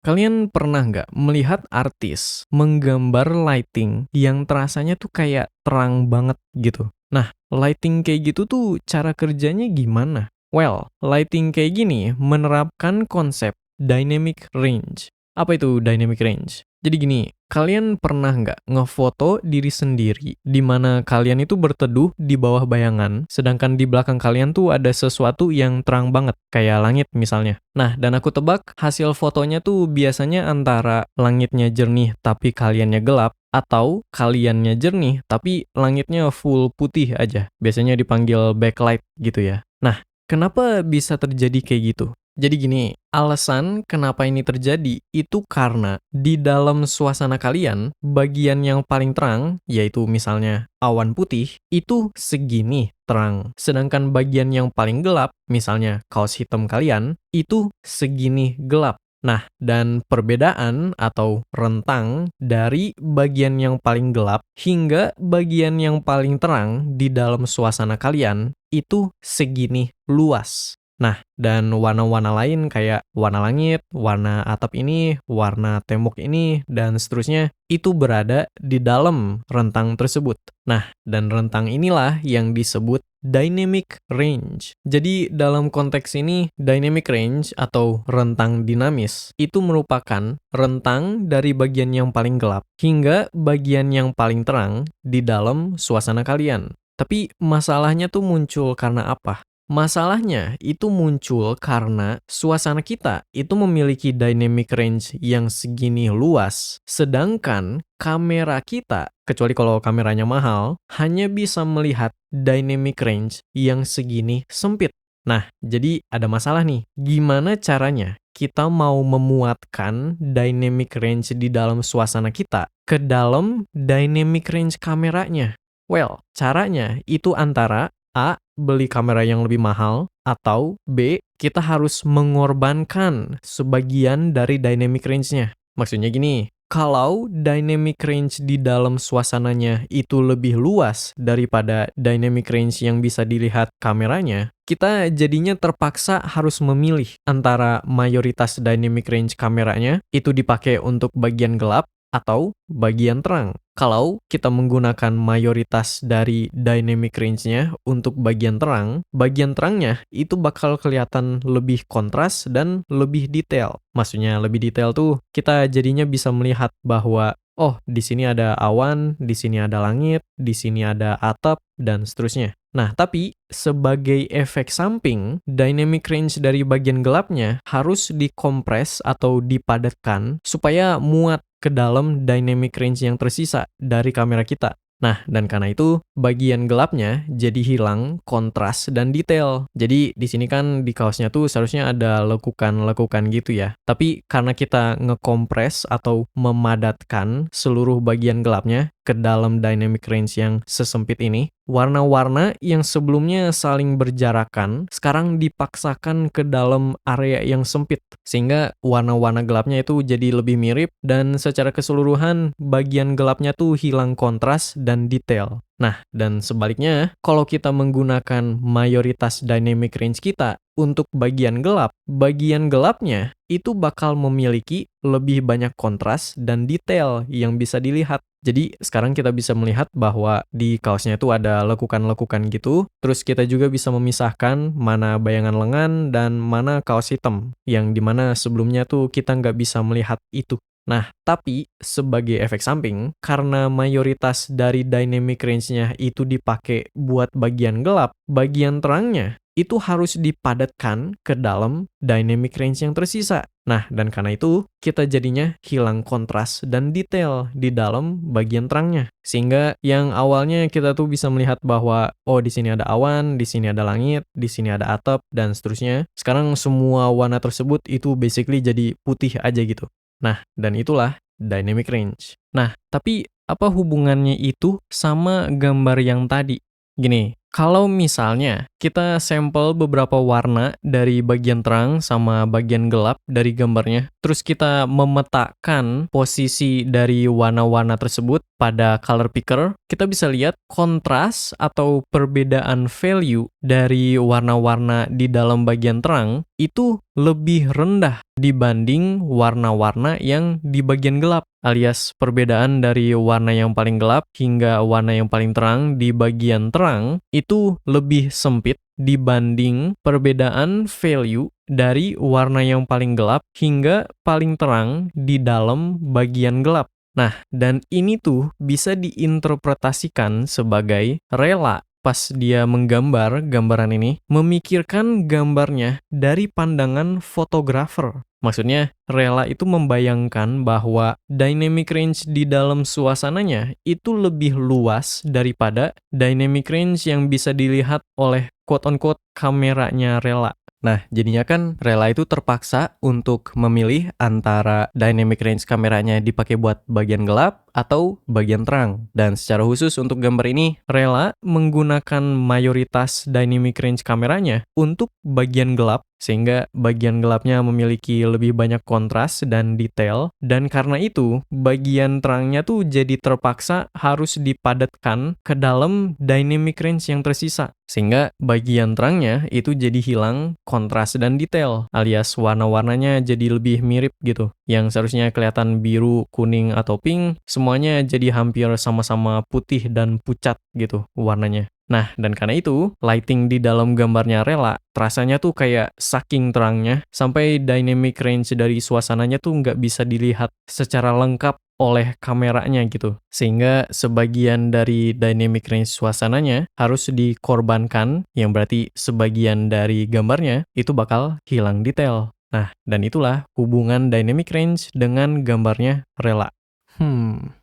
Kalian pernah nggak melihat artis menggambar lighting yang terasanya tuh kayak terang banget gitu? Nah, lighting kayak gitu tuh cara kerjanya gimana? Well, lighting kayak gini menerapkan konsep dynamic range. Apa itu dynamic range? Jadi gini, kalian pernah nggak ngefoto diri sendiri di mana kalian itu berteduh di bawah bayangan, sedangkan di belakang kalian tuh ada sesuatu yang terang banget, kayak langit misalnya. Nah, dan aku tebak hasil fotonya tuh biasanya antara langitnya jernih tapi kaliannya gelap, atau kaliannya jernih tapi langitnya full putih aja. Biasanya dipanggil backlight gitu ya. Nah, kenapa bisa terjadi kayak gitu? Jadi gini, alasan kenapa ini terjadi itu karena di dalam suasana kalian, bagian yang paling terang, yaitu misalnya awan putih, itu segini terang. Sedangkan bagian yang paling gelap, misalnya kaos hitam kalian, itu segini gelap. Nah, dan perbedaan atau rentang dari bagian yang paling gelap hingga bagian yang paling terang di dalam suasana kalian itu segini luas. Nah, dan warna-warna lain kayak warna langit, warna atap ini, warna tembok ini, dan seterusnya, itu berada di dalam rentang tersebut. Nah, dan rentang inilah yang disebut dynamic range. Jadi, dalam konteks ini, dynamic range atau rentang dinamis itu merupakan rentang dari bagian yang paling gelap hingga bagian yang paling terang di dalam suasana kalian. Tapi masalahnya tuh muncul karena apa? Masalahnya itu muncul karena suasana kita itu memiliki dynamic range yang segini luas, sedangkan kamera kita, kecuali kalau kameranya mahal, hanya bisa melihat dynamic range yang segini sempit. Nah, jadi ada masalah nih. Gimana caranya kita mau memuatkan dynamic range di dalam suasana kita ke dalam dynamic range kameranya? Well, caranya itu antara A. Beli kamera yang lebih mahal, atau B. Kita harus mengorbankan sebagian dari dynamic range-nya. Maksudnya gini, kalau dynamic range di dalam suasananya itu lebih luas daripada dynamic range yang bisa dilihat kameranya, kita jadinya terpaksa harus memilih antara mayoritas dynamic range kameranya itu dipakai untuk bagian gelap atau bagian terang. Kalau kita menggunakan mayoritas dari dynamic range-nya untuk bagian terangnya itu bakal kelihatan lebih kontras dan lebih detail. Maksudnya lebih detail tuh kita jadinya bisa melihat bahwa oh, di sini ada awan, di sini ada langit, di sini ada atap, dan seterusnya. Nah, tapi sebagai efek samping, dynamic range dari bagian gelapnya harus dikompres atau dipadatkan supaya muat ke dalam dynamic range yang tersisa dari kamera kita. Nah, dan karena itu, bagian gelapnya jadi hilang kontras dan detail. Jadi, di sini kan di kaosnya tuh seharusnya ada lekukan-lekukan gitu ya. Tapi karena kita ngekompres atau memadatkan seluruh bagian gelapnya ke dalam dynamic range yang sesempit ini, warna-warna yang sebelumnya saling berjarakan sekarang dipaksakan ke dalam area yang sempit, sehingga warna-warna gelapnya itu jadi lebih mirip dan secara keseluruhan bagian gelapnya tuh hilang kontras dan detail. Nah, dan sebaliknya, kalau kita menggunakan mayoritas dynamic range kita untuk bagian gelapnya itu bakal memiliki lebih banyak kontras dan detail yang bisa dilihat. Jadi sekarang kita bisa melihat bahwa di kaosnya itu ada lekukan-lekukan gitu, terus kita juga bisa memisahkan mana bayangan lengan dan mana kaos hitam, yang dimana sebelumnya tuh kita nggak bisa melihat itu. Nah, tapi sebagai efek samping, karena mayoritas dari dynamic range-nya itu dipakai buat bagian gelap, bagian terangnya itu harus dipadatkan ke dalam dynamic range yang tersisa. Nah, dan karena itu, kita jadinya hilang kontras dan detail di dalam bagian terangnya. Sehingga yang awalnya kita tuh bisa melihat bahwa, oh di sini ada awan, di sini ada langit, di sini ada atap, dan seterusnya. Sekarang semua warna tersebut itu basically jadi putih aja gitu. Nah, dan itulah dynamic range. Nah, tapi apa hubungannya itu sama gambar yang tadi? Gini, kalau misalnya kita sampel beberapa warna dari bagian terang sama bagian gelap dari gambarnya, terus kita memetakan posisi dari warna-warna tersebut pada color picker, kita bisa lihat kontras atau perbedaan value dari warna-warna di dalam bagian terang itu lebih rendah dibanding warna-warna yang di bagian gelap, alias perbedaan dari warna yang paling gelap hingga warna yang paling terang di bagian terang itu lebih sempit dibanding perbedaan value dari warna yang paling gelap hingga paling terang di dalam bagian gelap. Nah, dan ini tuh bisa diinterpretasikan sebagai rela pas dia menggambar gambaran ini, memikirkan gambarnya dari pandangan fotografer. Maksudnya, rela itu membayangkan bahwa dynamic range di dalam suasananya itu lebih luas daripada dynamic range yang bisa dilihat oleh quote-unquote kameranya rela. Nah, jadinya kan rela itu terpaksa untuk memilih antara dynamic range kameranya dipakai buat bagian gelap atau bagian terang. Dan secara khusus untuk gambar ini, rela menggunakan mayoritas dynamic range kameranya untuk bagian gelap, sehingga bagian gelapnya memiliki lebih banyak kontras dan detail, dan karena itu bagian terangnya tuh jadi terpaksa harus dipadatkan ke dalam dynamic range yang tersisa, sehingga bagian terangnya itu jadi hilang kontras dan detail, alias warna-warnanya jadi lebih mirip gitu. Yang seharusnya kelihatan biru, kuning, atau pink, semuanya jadi hampir sama-sama putih dan pucat gitu warnanya. Nah, dan karena itu, lighting di dalam gambarnya rela, terasanya tuh kayak saking terangnya, sampai dynamic range dari suasananya tuh nggak bisa dilihat secara lengkap oleh kameranya gitu. Sehingga sebagian dari dynamic range suasananya harus dikorbankan, yang berarti sebagian dari gambarnya itu bakal hilang detail. Nah, dan itulah hubungan dynamic range dengan gambarnya rela.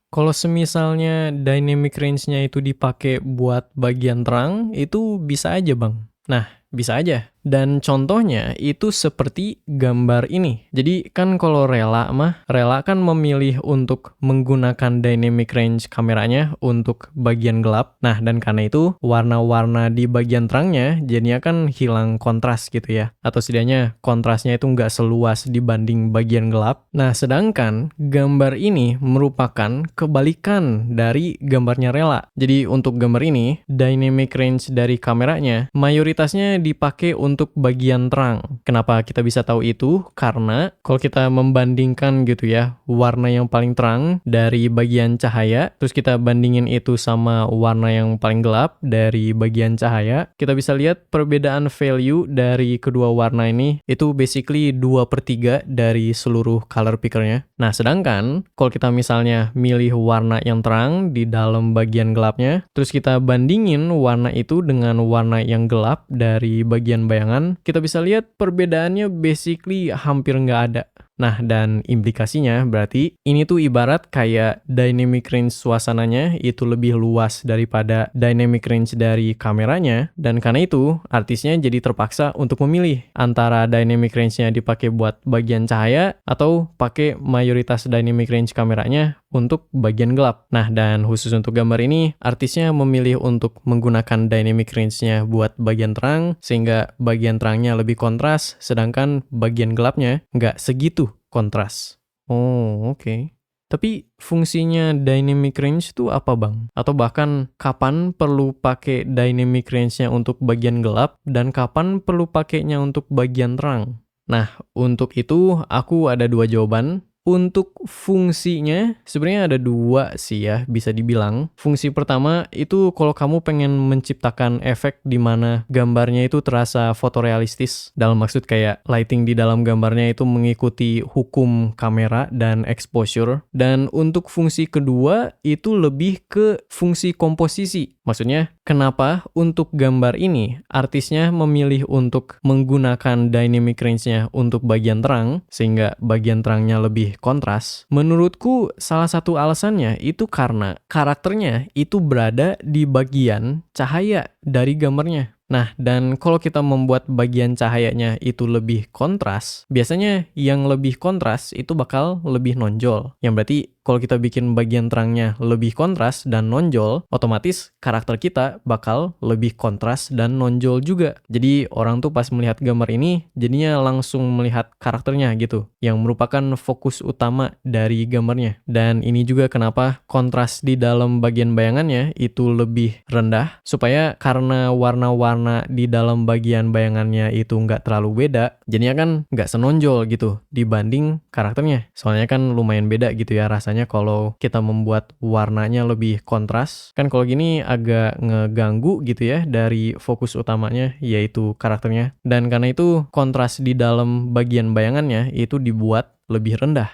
Kalau semisalnya dynamic range-nya itu dipakai buat bagian terang, itu bisa aja, Bang. Nah, bisa aja. Dan contohnya itu seperti gambar ini. Jadi kan kalau rela kan memilih untuk menggunakan dynamic range kameranya untuk bagian gelap. Nah, dan karena itu warna-warna di bagian terangnya jadinya kan hilang kontras gitu ya. Atau setidaknya kontrasnya itu nggak seluas dibanding bagian gelap. Nah, sedangkan gambar ini merupakan kebalikan dari gambarnya rela. Jadi untuk gambar ini, dynamic range dari kameranya mayoritasnya dipakai untuk bagian terang. Kenapa kita bisa tahu itu? Karena kalau kita membandingkan gitu ya, warna yang paling terang dari bagian cahaya, terus kita bandingin itu sama warna yang paling gelap dari bagian cahaya, kita bisa lihat perbedaan value dari kedua warna ini itu basically 2/3 dari seluruh color picker-nya. Nah, sedangkan kalau kita misalnya milih warna yang terang di dalam bagian gelapnya, terus kita bandingin warna itu dengan warna yang gelap dari bagian bayangan, kita bisa lihat perbedaannya basically hampir nggak ada. Nah, dan implikasinya berarti ini tuh ibarat kayak dynamic range suasananya itu lebih luas daripada dynamic range dari kameranya, dan karena itu artisnya jadi terpaksa untuk memilih antara dynamic range-nya dipakai buat bagian cahaya atau pakai mayoritas dynamic range kameranya untuk bagian gelap. Nah, dan khusus untuk gambar ini, artisnya memilih untuk menggunakan dynamic range-nya buat bagian terang, sehingga bagian terangnya lebih kontras, sedangkan bagian gelapnya nggak segitu kontras. Oh, oke. Tapi fungsinya dynamic range itu apa, Bang? Atau bahkan kapan perlu pakai dynamic range-nya untuk bagian gelap dan kapan perlu pakainya untuk bagian terang? Nah, untuk itu aku ada 2 jawaban. Untuk fungsinya sebenarnya ada 2 sih ya, bisa dibilang. Fungsi pertama itu kalau kamu pengen menciptakan efek di mana gambarnya itu terasa fotorealistis. Dalam maksud kayak lighting di dalam gambarnya itu mengikuti hukum kamera dan exposure. Dan untuk fungsi kedua itu lebih ke fungsi komposisi. Maksudnya, kenapa untuk gambar ini artisnya memilih untuk menggunakan dynamic range-nya untuk bagian terang, sehingga bagian terangnya lebih kontras? Menurutku salah satu alasannya itu karena karakternya itu berada di bagian cahaya dari gambarnya. Nah, dan kalau kita membuat bagian cahayanya itu lebih kontras, biasanya yang lebih kontras itu bakal lebih nonjol. Yang berarti kalau kita bikin bagian terangnya lebih kontras dan nonjol, otomatis karakter kita bakal lebih kontras dan nonjol juga. Jadi orang tuh pas melihat gambar ini jadinya langsung melihat karakternya gitu, yang merupakan fokus utama dari gambarnya. Dan ini juga kenapa kontras di dalam bagian bayangannya itu lebih rendah, supaya karena warna-warna di dalam bagian bayangannya itu nggak terlalu beda, jadinya kan nggak senonjol gitu dibanding karakternya. Soalnya kan lumayan beda gitu ya rasanya kalau kita membuat warnanya lebih kontras. Kan kalau gini agak ngeganggu gitu ya dari fokus utamanya, yaitu karakternya. Dan karena itu kontras di dalam bagian bayangannya itu dibuat lebih rendah.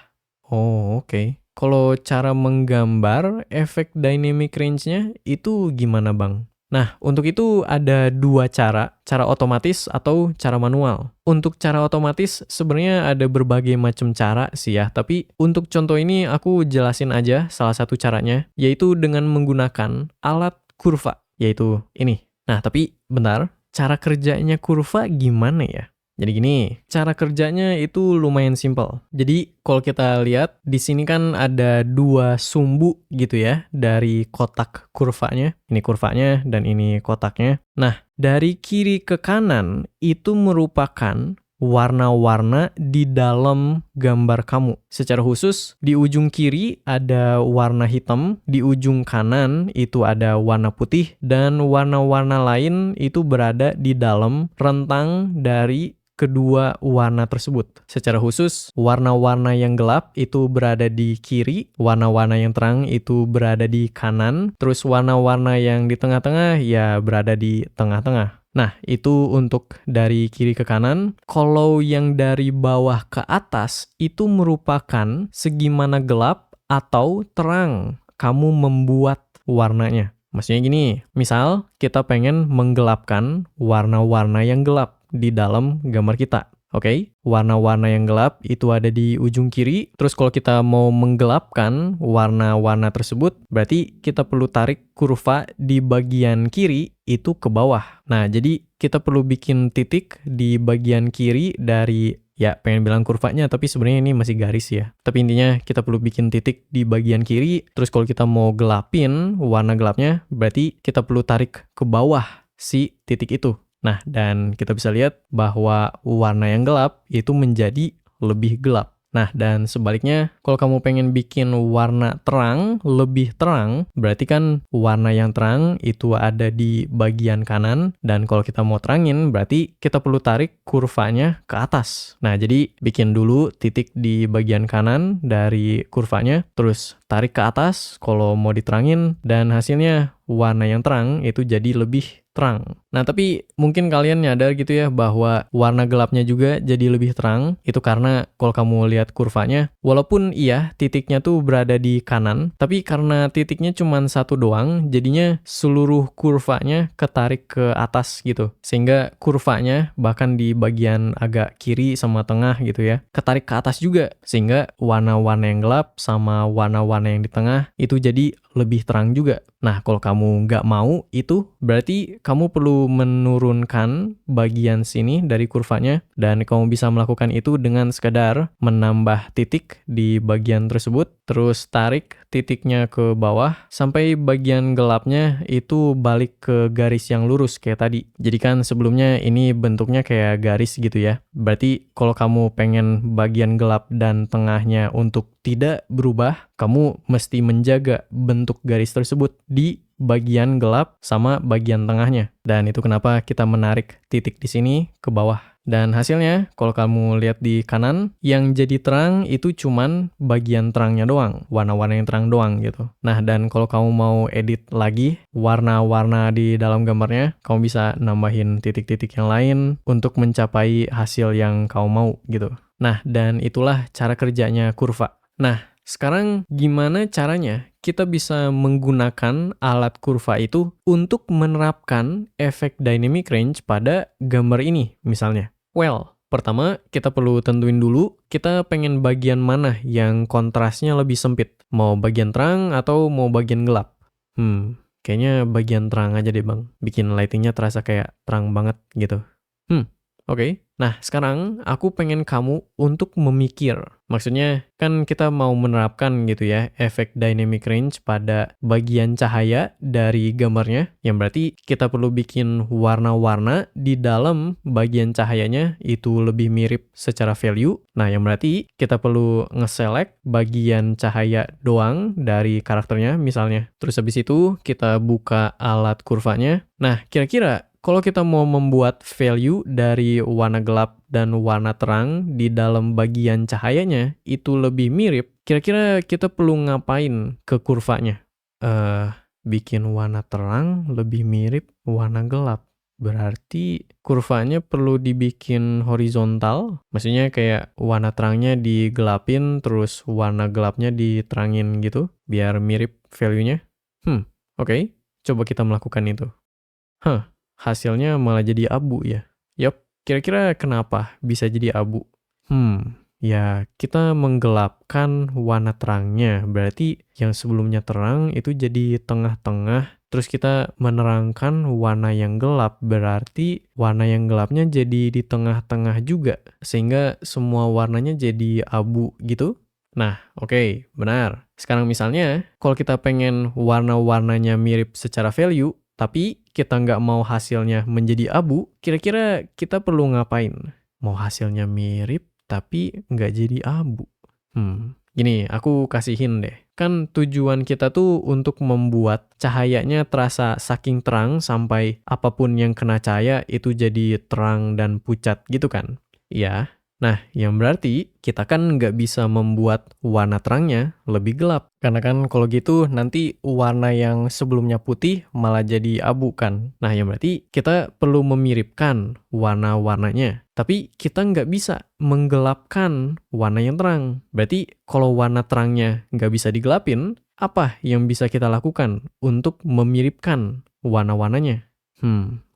Oh, oke. Kalau cara menggambar efek dynamic range-nya itu gimana, Bang? Nah, untuk itu ada dua cara otomatis atau cara manual. Untuk cara otomatis sebenarnya ada berbagai macam cara sih ya, tapi untuk contoh ini aku jelasin aja salah satu caranya, yaitu dengan menggunakan alat kurva, yaitu ini. Nah, tapi bentar, cara kerjanya kurva gimana ya? Jadi gini, cara kerjanya itu lumayan simpel. Jadi kalau kita lihat di sini kan ada dua sumbu gitu ya dari kotak kurvanya. Ini kurvanya dan ini kotaknya. Nah, dari kiri ke kanan itu merupakan warna-warna di dalam gambar kamu. Secara khusus, di ujung kiri ada warna hitam, di ujung kanan itu ada warna putih, dan warna-warna lain itu berada di dalam rentang dari kedua warna tersebut. Secara khusus, warna-warna yang gelap itu berada di kiri, warna-warna yang terang itu berada di kanan, terus warna-warna yang di tengah-tengah ya berada di tengah-tengah. Nah, itu untuk dari kiri ke kanan. Kalau yang dari bawah ke atas itu merupakan segimana gelap atau terang kamu membuat warnanya. Maksudnya gini, misal kita pengen menggelapkan warna-warna yang gelap di dalam gambar kita. Oke, warna-warna yang gelap itu ada di ujung kiri. Terus kalau kita mau menggelapkan warna-warna tersebut, berarti kita perlu tarik kurva di bagian kiri itu ke bawah. Nah, jadi kita perlu bikin titik di bagian kiri dari, ya pengen bilang kurvanya, tapi sebenarnya ini masih garis ya. Tapi intinya kita perlu bikin titik di bagian kiri. Terus kalau kita mau gelapin warna gelapnya, berarti kita perlu tarik ke bawah si titik itu. Nah, dan kita bisa lihat bahwa warna yang gelap itu menjadi lebih gelap. Nah, dan sebaliknya, kalau kamu pengen bikin warna terang lebih terang, berarti kan warna yang terang itu ada di bagian kanan, dan kalau kita mau terangin, berarti kita perlu tarik kurvanya ke atas. Nah, jadi bikin dulu titik di bagian kanan dari kurvanya, terus tarik ke atas kalau mau diterangin, dan hasilnya warna yang terang itu jadi lebih terang. Nah, tapi mungkin kalian nyadar gitu ya bahwa warna gelapnya juga jadi lebih terang. Itu karena kalau kamu lihat kurvanya, walaupun iya titiknya tuh berada di kanan, tapi karena titiknya cuma satu doang, jadinya seluruh kurvanya ketarik ke atas gitu. Sehingga kurvanya bahkan di bagian agak kiri sama tengah gitu ya, ketarik ke atas juga. Sehingga warna-warna yang gelap sama warna-warna yang di tengah itu jadi lebih terang juga. Nah, kalau kamu nggak mau itu, berarti kamu perlu menurunkan bagian sini dari kurvanya, dan kamu bisa melakukan itu dengan sekadar menambah titik di bagian tersebut, terus tarik titiknya ke bawah, sampai bagian gelapnya itu balik ke garis yang lurus kayak tadi. Jadi kan sebelumnya ini bentuknya kayak garis gitu ya. Berarti kalau kamu pengen bagian gelap dan tengahnya untuk tidak berubah, kamu mesti menjaga bentuk garis tersebut di bagian gelap sama bagian tengahnya. Dan itu kenapa kita menarik titik di sini ke bawah. Dan hasilnya, kalau kamu lihat di kanan, yang jadi terang itu cuman bagian terangnya doang, warna-warna yang terang doang gitu. Nah, dan kalau kamu mau edit lagi warna-warna di dalam gambarnya, kamu bisa nambahin titik-titik yang lain untuk mencapai hasil yang kamu mau gitu. Nah, dan itulah cara kerjanya kurva. Nah, sekarang gimana caranya kita bisa menggunakan alat kurva itu untuk menerapkan efek dynamic range pada gambar ini misalnya? Well, pertama kita perlu tentuin dulu kita pengen bagian mana yang kontrasnya lebih sempit. Mau bagian terang atau mau bagian gelap? Kayaknya bagian terang aja deh bang. Bikin lightingnya terasa kayak terang banget gitu. Oke. Nah, sekarang aku pengen kamu untuk memikir. Maksudnya kan kita mau menerapkan gitu ya efek dynamic range pada bagian cahaya dari gambarnya. Yang berarti kita perlu bikin warna-warna di dalam bagian cahayanya itu lebih mirip secara value. Nah, yang berarti kita perlu nge-select bagian cahaya doang dari karakternya misalnya. Terus habis itu kita buka alat kurvanya. Nah, kira-kira kalau kita mau membuat value dari warna gelap dan warna terang di dalam bagian cahayanya itu lebih mirip, kira-kira kita perlu ngapain ke kurvanya? Eh, bikin warna terang lebih mirip warna gelap. Berarti kurvanya perlu dibikin horizontal, maksudnya kayak warna terangnya digelapin terus warna gelapnya diterangin gitu, biar mirip value-nya. Oke. Coba kita melakukan itu. Hasilnya malah jadi abu ya? Yap, kira-kira kenapa bisa jadi abu? Ya kita menggelapkan warna terangnya. Berarti yang sebelumnya terang itu jadi tengah-tengah. Terus kita menerangkan warna yang gelap. Berarti warna yang gelapnya jadi di tengah-tengah juga. Sehingga semua warnanya jadi abu gitu. Nah, oke, benar. Sekarang misalnya, kalau kita pengen warna-warnanya mirip secara value, tapi kita nggak mau hasilnya menjadi abu, kira-kira kita perlu ngapain? Mau hasilnya mirip, tapi nggak jadi abu. Gini, aku kasihin deh. Kan tujuan kita tuh untuk membuat cahayanya terasa saking terang sampai apapun yang kena cahaya itu jadi terang dan pucat gitu kan? Iya. Nah, yang berarti kita kan nggak bisa membuat warna terangnya lebih gelap. Karena kan kalau gitu nanti warna yang sebelumnya putih malah jadi abu kan. Nah, yang berarti kita perlu memiripkan warna-warnanya. Tapi kita nggak bisa menggelapkan warna yang terang. Berarti kalau warna terangnya nggak bisa digelapin, apa yang bisa kita lakukan untuk memiripkan warna-warnanya?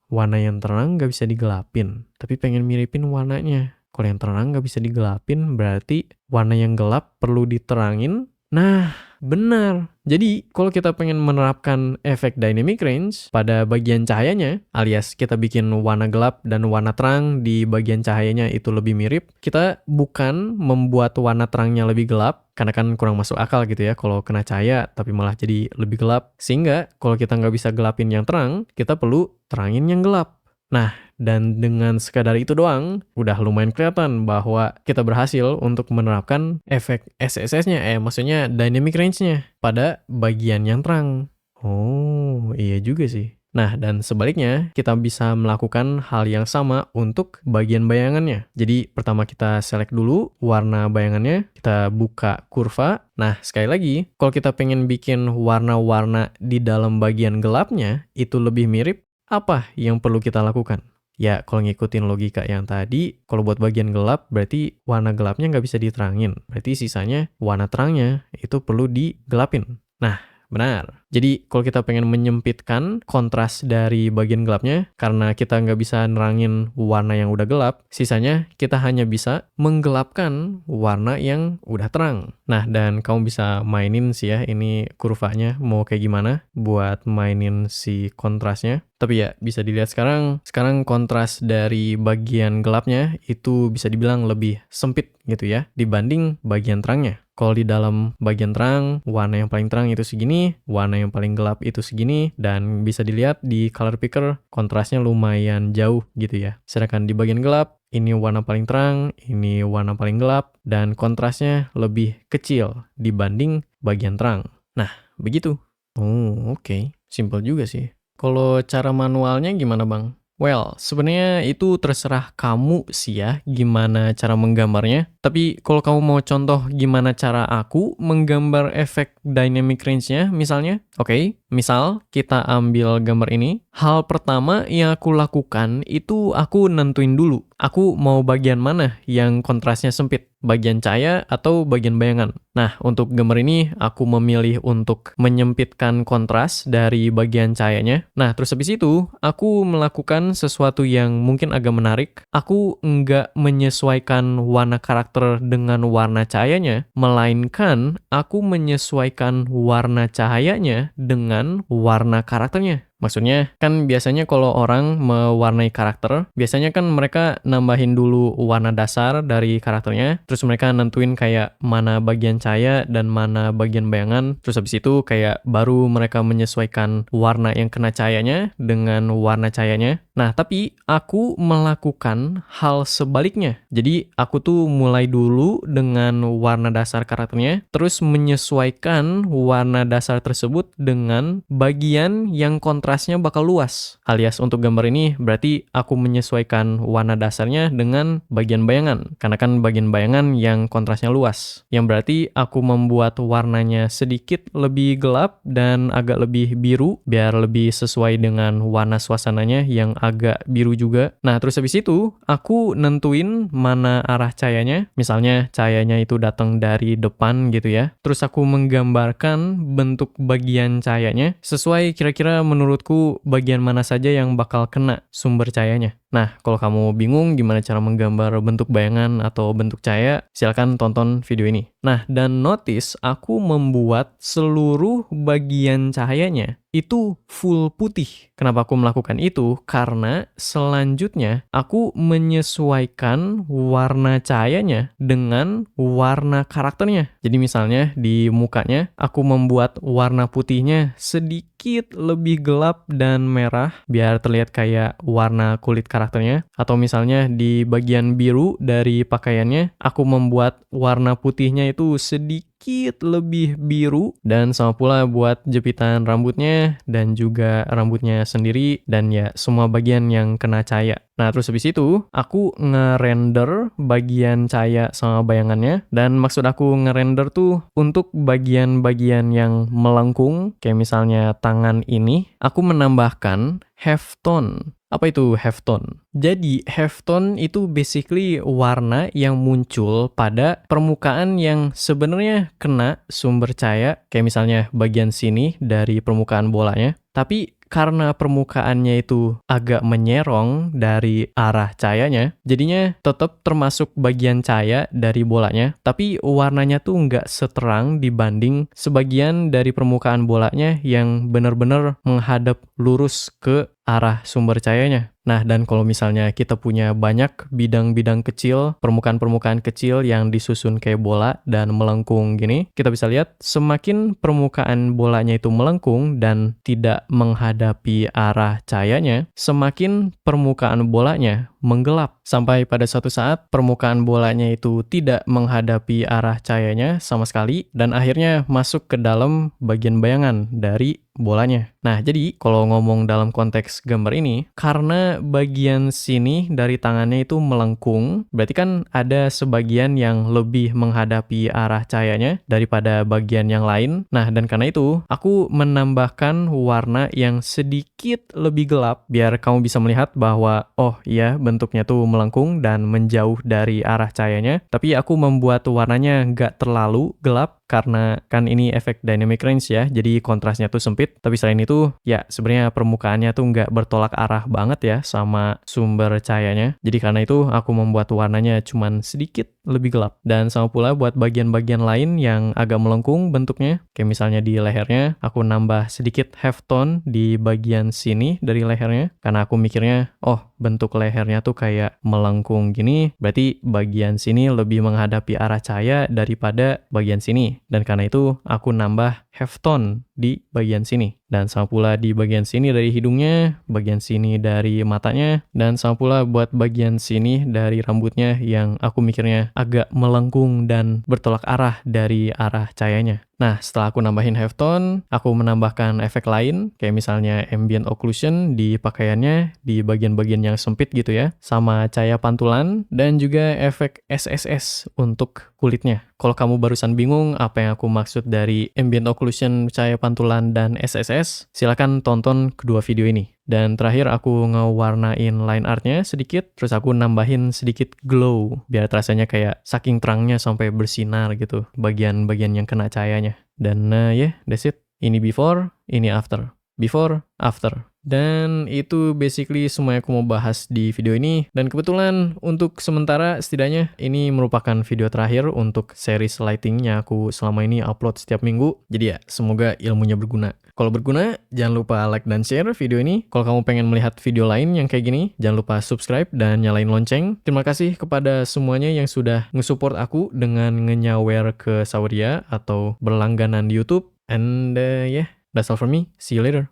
Warna yang terang nggak bisa digelapin, tapi pengen miripin warnanya. Kalau yang terang nggak bisa digelapin, berarti warna yang gelap perlu diterangin. Nah, benar. Jadi, kalau kita pengen menerapkan efek dynamic range pada bagian cahayanya, alias kita bikin warna gelap dan warna terang di bagian cahayanya itu lebih mirip, kita bukan membuat warna terangnya lebih gelap, karena kan kurang masuk akal gitu ya kalau kena cahaya tapi malah jadi lebih gelap. Sehingga, kalau kita nggak bisa gelapin yang terang, kita perlu terangin yang gelap. Nah, dan dengan sekadar itu doang, udah lumayan kelihatan bahwa kita berhasil untuk menerapkan efek SSS-nya, maksudnya dynamic range-nya pada bagian yang terang. Oh, iya juga sih. Nah, dan sebaliknya, kita bisa melakukan hal yang sama untuk bagian bayangannya. Jadi, pertama kita select dulu warna bayangannya, kita buka kurva. Nah, sekali lagi, kalau kita pengen bikin warna-warna di dalam bagian gelapnya itu lebih mirip, apa yang perlu kita lakukan? Ya, kalau ngikutin logika yang tadi, kalau buat bagian gelap, berarti warna gelapnya nggak bisa diterangin. Berarti sisanya warna terangnya itu perlu digelapin. Nah, benar. Jadi, kalau kita pengen menyempitkan kontras dari bagian gelapnya, karena kita nggak bisa nerangin warna yang udah gelap, sisanya kita hanya bisa menggelapkan warna yang udah terang. Nah, dan kamu bisa mainin sih ya, ini kurvanya mau kayak gimana buat mainin si kontrasnya. Tapi ya, bisa dilihat sekarang kontras dari bagian gelapnya itu bisa dibilang lebih sempit gitu ya, dibanding bagian terangnya. Kalau di dalam bagian terang, warna yang paling terang itu segini, warna yang paling gelap itu segini, dan bisa dilihat di color picker kontrasnya lumayan jauh gitu ya. Sedangkan di bagian gelap, ini warna paling terang, ini warna paling gelap, dan kontrasnya lebih kecil dibanding bagian terang. Nah, begitu. Oh, oke. Simple juga sih. Kalau cara manualnya gimana, Bang? Well, sebenarnya itu terserah kamu sih ya, gimana cara menggambarnya. Tapi kalau kamu mau contoh gimana cara aku menggambar efek dynamic range-nya misalnya, oke, misal kita ambil gambar ini. Hal pertama yang aku lakukan itu aku nentuin dulu. Aku mau bagian mana yang kontrasnya sempit, bagian cahaya atau bagian bayangan. Nah, untuk gambar ini aku memilih untuk menyempitkan kontras dari bagian cahayanya. Nah, terus habis itu aku melakukan sesuatu yang mungkin agak menarik. Aku nggak menyesuaikan warna karakter dengan warna cahayanya, melainkan aku menyesuaikan warna cahayanya dengan warna karakternya. Maksudnya kan biasanya kalau orang mewarnai karakter, biasanya kan mereka nambahin dulu warna dasar dari karakternya, terus mereka nentuin kayak mana bagian cahaya dan mana bagian bayangan, terus habis itu kayak baru mereka menyesuaikan warna yang kena cahayanya dengan warna cahayanya. Nah, tapi aku melakukan hal sebaliknya. Jadi, aku tuh mulai dulu dengan warna dasar karakternya, terus menyesuaikan warna dasar tersebut dengan bagian yang kontrasnya bakal luas. Alias untuk gambar ini berarti aku menyesuaikan warna dasarnya dengan bagian bayangan. Karena kan bagian bayangan yang kontrasnya luas. Yang berarti aku membuat warnanya sedikit lebih gelap dan agak lebih biru biar lebih sesuai dengan warna suasananya yang agak biru juga. Nah, terus habis itu aku nentuin mana arah cahayanya. Misalnya cahayanya itu datang dari depan gitu ya. Terus aku menggambarkan bentuk bagian cahayanya sesuai kira-kira menurutku bagian mana saja yang bakal kena sumber cahayanya. Nah, kalau kamu bingung gimana cara menggambar bentuk bayangan atau bentuk cahaya, silakan tonton video ini. Nah, dan notice aku membuat seluruh bagian cahayanya itu full putih. Kenapa aku melakukan itu? Karena selanjutnya aku menyesuaikan warna cahayanya dengan warna karakternya. Jadi misalnya di mukanya aku membuat warna putihnya sedikit lebih gelap dan merah biar terlihat kayak warna kulit karakternya. Atau misalnya di bagian biru dari pakaiannya aku membuat warna putihnya itu sedikit lebih biru, dan sama pula buat jepitan rambutnya dan juga rambutnya sendiri dan ya semua bagian yang kena cahaya. Nah, terus habis itu aku ngerender bagian cahaya sama bayangannya, dan maksud aku ngerender tuh untuk bagian-bagian yang melengkung kayak misalnya tangan ini, aku menambahkan halftone. Apa itu halftone? Jadi halftone itu basically warna yang muncul pada permukaan yang sebenarnya kena sumber cahaya, kayak misalnya bagian sini dari permukaan bolanya, tapi karena permukaannya itu agak menyerong dari arah cahayanya, jadinya tetap termasuk bagian cahaya dari bolanya, tapi warnanya tuh nggak seterang dibanding sebagian dari permukaan bolanya yang benar-benar menghadap lurus ke arah sumber cahayanya. Nah, dan kalau misalnya kita punya banyak bidang-bidang kecil, permukaan-permukaan kecil yang disusun kayak bola dan melengkung gini, kita bisa lihat semakin permukaan bolanya itu melengkung dan tidak menghadapi arah cahayanya, semakin permukaan bolanya menggelap. Sampai pada suatu saat permukaan bolanya itu tidak menghadapi arah cahayanya sama sekali dan akhirnya masuk ke dalam bagian bayangan dari bolanya. Nah, jadi kalau ngomong dalam konteks gambar ini, karena bagian sini dari tangannya itu melengkung, berarti kan ada sebagian yang lebih menghadapi arah cahayanya daripada bagian yang lain. Nah, dan karena itu, aku menambahkan warna yang sedikit lebih gelap biar kamu bisa melihat bahwa, oh iya, bentuknya tuh melengkung dan menjauh dari arah cahayanya, tapi aku membuat warnanya nggak terlalu gelap karena kan ini efek dynamic range ya, jadi kontrasnya tuh sempit. Tapi selain itu, ya sebenarnya permukaannya tuh nggak bertolak arah banget ya sama sumber cahayanya. Jadi karena itu aku membuat warnanya cuman sedikit lebih gelap. Dan sama pula buat bagian-bagian lain yang agak melengkung bentuknya, kayak misalnya di lehernya, aku nambah sedikit halftone di bagian sini dari lehernya, karena aku mikirnya, oh bentuk lehernya tuh kayak melengkung gini, berarti bagian sini lebih menghadapi arah cahaya daripada bagian sini. Dan karena itu aku nambah halftone di bagian sini. Dan sama pula di bagian sini dari hidungnya, bagian sini dari matanya, dan sama pula buat bagian sini dari rambutnya yang aku mikirnya agak melengkung dan bertolak arah dari arah cahayanya. Nah, setelah aku nambahin halftone, aku menambahkan efek lain, kayak misalnya ambient occlusion di pakaiannya, di bagian-bagian yang sempit gitu ya, sama cahaya pantulan, dan juga efek SSS untuk kulitnya. Kalau kamu barusan bingung apa yang aku maksud dari ambient occlusion, cahaya pantulan, dan SSS, silakan tonton kedua video ini. Dan terakhir aku ngewarnain line artnya sedikit, terus aku nambahin sedikit glow, biar terasanya kayak saking terangnya sampai bersinar gitu, bagian-bagian yang kena cahayanya. Dan yeah, that's it. Ini before, ini after. Before, after. Dan itu basically semua yang aku mau bahas di video ini. Dan kebetulan untuk sementara setidaknya ini merupakan video terakhir untuk series lighting yang aku selama ini upload setiap minggu. Jadi ya, semoga ilmunya berguna. Kalau berguna, jangan lupa like dan share video ini. Kalau kamu pengen melihat video lain yang kayak gini, jangan lupa subscribe dan nyalain lonceng. Terima kasih kepada semuanya yang sudah nge-support aku dengan nge-nyawer ke Saweria atau berlangganan di YouTube. And yeah, that's all from me. See you later.